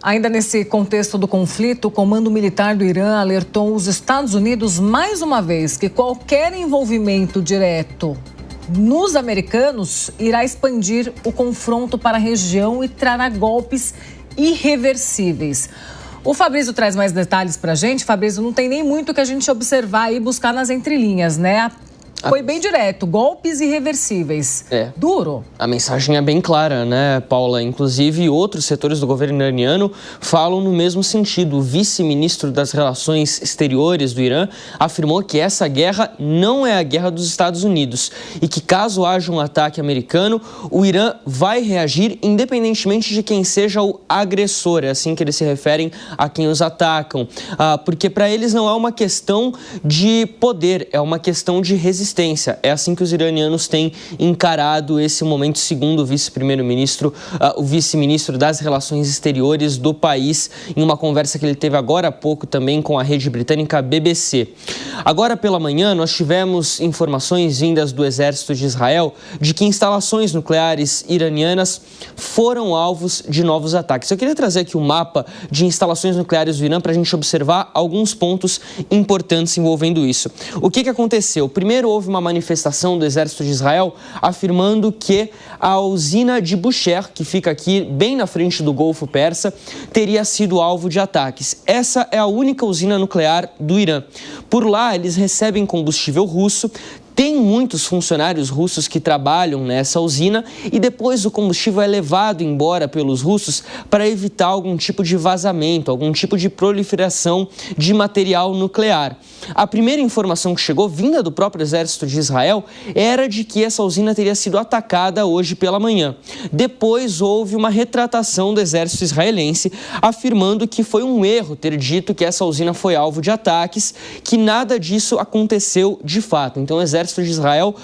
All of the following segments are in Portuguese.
Ainda nesse contexto do conflito, o Comando Militar do Irã alertou os Estados Unidos mais uma vez que qualquer envolvimento direto nos americanos irá expandir o confronto para a região e trará golpes irreversíveis. O Fabrício traz mais detalhes para a gente. Fabrício, não tem nem muito que a gente observar e buscar nas entrelinhas, né? Foi bem direto, golpes irreversíveis. Duro. A mensagem é bem clara, né, Paula? Inclusive, outros setores do governo iraniano falam no mesmo sentido. O vice-ministro das Relações Exteriores do Irã afirmou que essa guerra não é a guerra dos Estados Unidos e que, caso haja um ataque americano, o Irã vai reagir independentemente de quem seja o agressor. É assim que eles se referem a quem os atacam. Porque para eles não é uma questão de poder, é uma questão de resistência. É assim que os iranianos têm encarado esse momento, segundo o vice-primeiro-ministro, o vice-ministro das Relações Exteriores do país, em uma conversa que ele teve agora há pouco também com a rede britânica BBC. Agora pela manhã, nós tivemos informações vindas do exército de Israel de que instalações nucleares iranianas foram alvos de novos ataques. Eu queria trazer aqui o mapa de instalações nucleares do Irã para a gente observar alguns pontos importantes envolvendo isso. O que aconteceu? Primeiro, houve uma manifestação do exército de Israel afirmando que a usina de Bushehr, que fica aqui bem na frente do Golfo Persa, teria sido alvo de ataques. Essa é a única usina nuclear do Irã. Por lá, eles recebem combustível russo. Tem muitos funcionários russos que trabalham nessa usina e depois o combustível é levado embora pelos russos para evitar algum tipo de vazamento, algum tipo de proliferação de material nuclear. A primeira informação que chegou, vinda do próprio exército de Israel, era de que essa usina teria sido atacada hoje pela manhã. Depois houve uma retratação do exército israelense, afirmando que foi um erro ter dito que essa usina foi alvo de ataques, que nada disso aconteceu de fato. Então o exército de Israel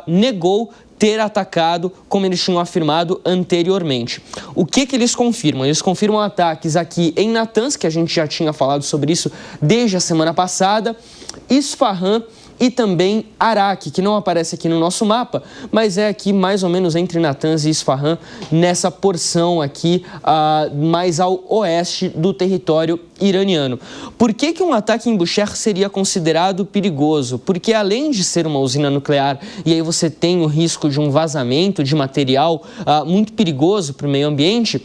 negou ter atacado, como eles tinham afirmado anteriormente. O que eles confirmam? Eles confirmam ataques aqui em Natanz, que a gente já tinha falado sobre isso desde a semana passada, Isfahan e também Arak, que não aparece aqui no nosso mapa, mas é aqui mais ou menos entre Natanz e Isfahan, nessa porção aqui mais ao oeste do território iraniano. Por que um ataque em Bushehr seria considerado perigoso? Porque além de ser uma usina nuclear e aí você tem o risco de um vazamento de material muito perigoso para o meio ambiente,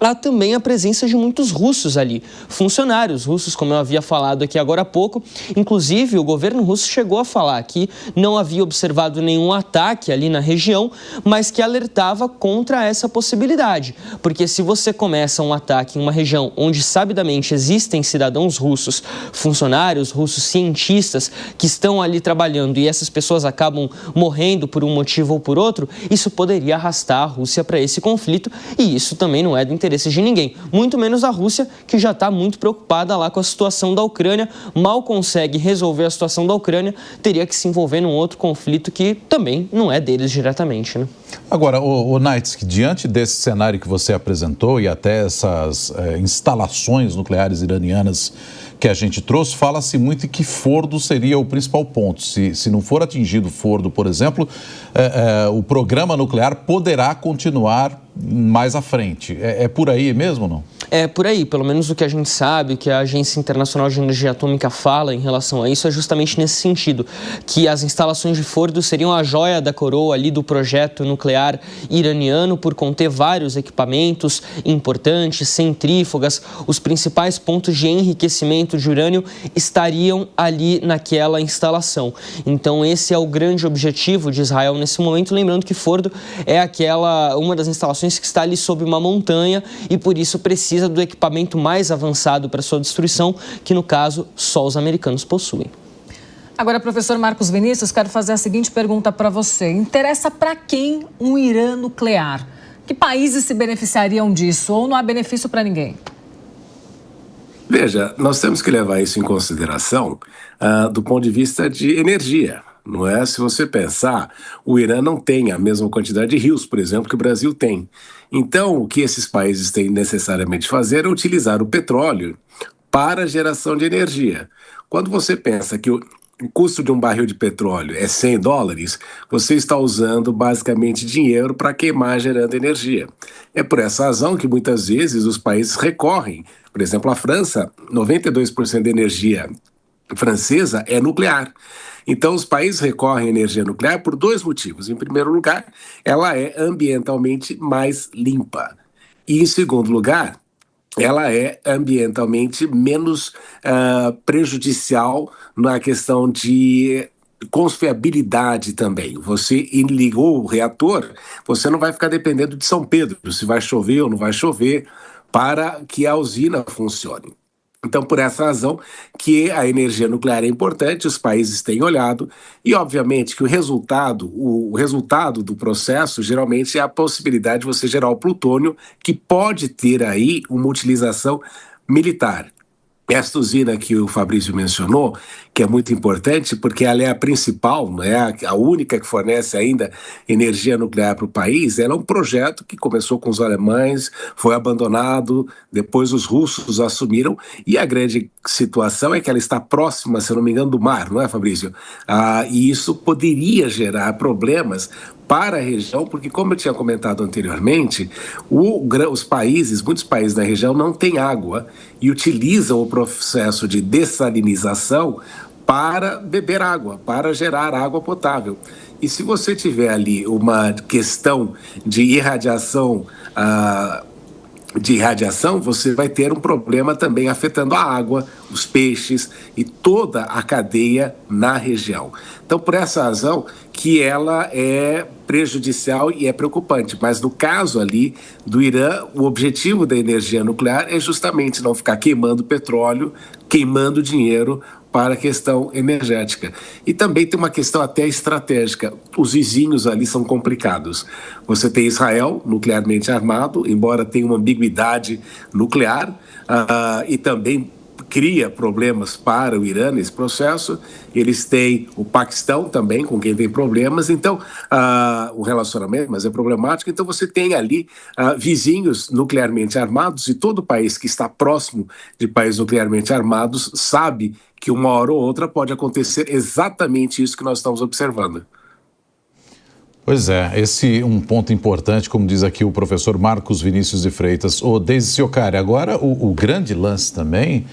há também a presença de muitos russos ali, funcionários russos, como eu havia falado aqui agora há pouco. Inclusive, o governo russo chegou a falar que não havia observado nenhum ataque ali na região, mas que alertava contra essa possibilidade. Porque se você começa um ataque em uma região onde sabidamente existem cidadãos russos, funcionários russos, cientistas que estão ali trabalhando e essas pessoas acabam morrendo por um motivo ou por outro, isso poderia arrastar a Rússia para esse conflito e isso também não é do interesse de ninguém, muito menos a Rússia, que já está muito preocupada lá com a situação da Ucrânia, mal consegue resolver a situação da Ucrânia, teria que se envolver num outro conflito que também não é deles diretamente, né? Agora, o Naitsky, diante desse cenário que você apresentou e até essas instalações nucleares iranianas que a gente trouxe, fala-se muito que Fordo seria o principal ponto. Se não for atingido Fordo, por exemplo, o programa nuclear poderá continuar mais à frente. É por aí mesmo ou não? É por aí, pelo menos o que a gente sabe, o que a Agência Internacional de Energia Atômica fala em relação a isso é justamente nesse sentido, que as instalações de Fordo seriam a joia da coroa ali do projeto nuclear iraniano por conter vários equipamentos importantes, centrífugas, os principais pontos de enriquecimento de urânio estariam ali naquela instalação. Então esse é o grande objetivo de Israel nesse momento, lembrando que Fordo é uma das instalações que está ali sob uma montanha e por isso precisa do equipamento mais avançado para sua destruição, que no caso só os americanos possuem. Agora, professor Marcos Vinícius, quero fazer a seguinte pergunta para você. Interessa para quem um Irã nuclear? Que países se beneficiariam disso ou não há benefício para ninguém? Veja, nós temos que levar isso em consideração do ponto de vista de energia. Não é? Se você pensar, o Irã não tem a mesma quantidade de rios, por exemplo, que o Brasil tem. Então, o que esses países têm necessariamente de fazer é utilizar o petróleo para a geração de energia. Quando você pensa que o custo de um barril de petróleo é $100, você está usando basicamente dinheiro para queimar gerando energia. É por essa razão que muitas vezes os países recorrem. Por exemplo, a França, 92% da energia francesa é nuclear. Então, os países recorrem à energia nuclear por 2 motivos. Em primeiro lugar, ela é ambientalmente mais limpa. E, em segundo lugar, ela é ambientalmente menos prejudicial na questão de confiabilidade também. Você ligou o reator, você não vai ficar dependendo de São Pedro, se vai chover ou não vai chover, para que a usina funcione. Então, por essa razão que a energia nuclear é importante, os países têm olhado, e obviamente que o resultado do processo geralmente é a possibilidade de você gerar o plutônio, que pode ter aí uma utilização militar. Esta usina que o Fabrício mencionou, que é muito importante, porque ela é a principal, não é a única que fornece ainda energia nuclear para o país, ela é um projeto que começou com os alemães, foi abandonado, depois os russos assumiram, e a grande situação é que ela está próxima, se eu não me engano, do mar, não é, Fabrício? E isso poderia gerar problemas para a região, porque, como eu tinha comentado anteriormente, muitos países da região não têm água e utilizam o processo de dessalinização para beber água, para gerar água potável. E se você tiver ali uma questão de irradiação, você vai ter um problema também afetando a água, os peixes e toda a cadeia na região. Então, por essa razão que ela é prejudicial e é preocupante. Mas no caso ali do Irã, o objetivo da energia nuclear é justamente não ficar queimando petróleo, queimando dinheiro para a questão energética. E também tem uma questão até estratégica. Os vizinhos ali são complicados. Você tem Israel, nuclearmente armado, embora tenha uma ambiguidade nuclear, e também cria problemas para o Irã nesse processo. Eles têm o Paquistão também, com quem tem problemas. Então, o relacionamento, mas é problemático. Então, você tem ali vizinhos nuclearmente armados, e todo país que está próximo de países nuclearmente armados sabe que uma hora ou outra pode acontecer exatamente isso que nós estamos observando. Pois é, esse é um ponto importante, como diz aqui o professor Marcos Vinícius de Freitas. Deise Ciocari, agora o grande lance também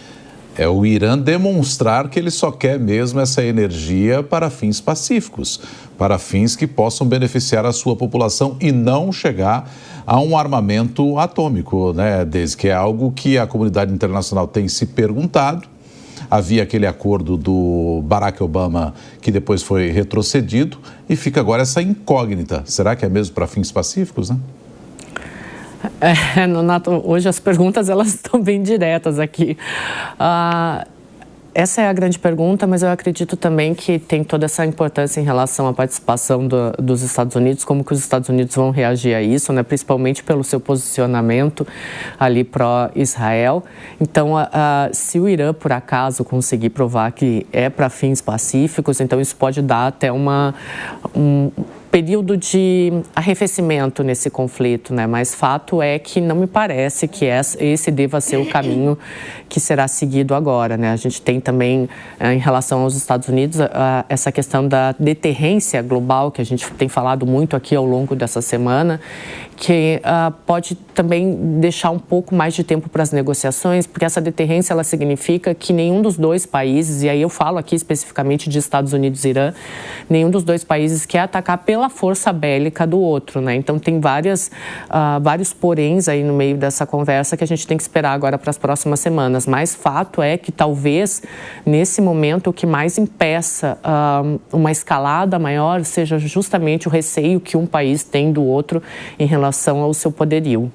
é o Irã demonstrar que ele só quer mesmo essa energia para fins pacíficos, para fins que possam beneficiar a sua população e não chegar a um armamento atômico, né, Deise? Que é algo que a comunidade internacional tem se perguntado. Havia aquele acordo do Barack Obama que depois foi retrocedido e fica agora essa incógnita. Será que é mesmo para fins pacíficos, né? Nonato, hoje as perguntas elas estão bem diretas aqui. Essa é a grande pergunta, mas eu acredito também que tem toda essa importância em relação à participação dos Estados Unidos, como que os Estados Unidos vão reagir a isso, né? Principalmente pelo seu posicionamento ali pró-Israel. Então, se o Irã, por acaso, conseguir provar que é para fins pacíficos, então isso pode dar até um período de arrefecimento nesse conflito, né? Mas fato é que não me parece que esse deva ser o caminho que será seguido agora, né? A gente tem também, em relação aos Estados Unidos, essa questão da deterrência global, que a gente tem falado muito aqui ao longo dessa semana, que pode também deixar um pouco mais de tempo para as negociações, porque essa deterrência ela significa que nenhum dos dois países, e aí eu falo aqui especificamente de Estados Unidos e Irã, nenhum dos dois países quer atacar pela força bélica do outro, né? Então tem vários poréns aí no meio dessa conversa que a gente tem que esperar agora para as próximas semanas, mas fato é que talvez nesse momento o que mais impeça uma escalada maior seja justamente o receio que um país tem do outro em relação ao seu poderio.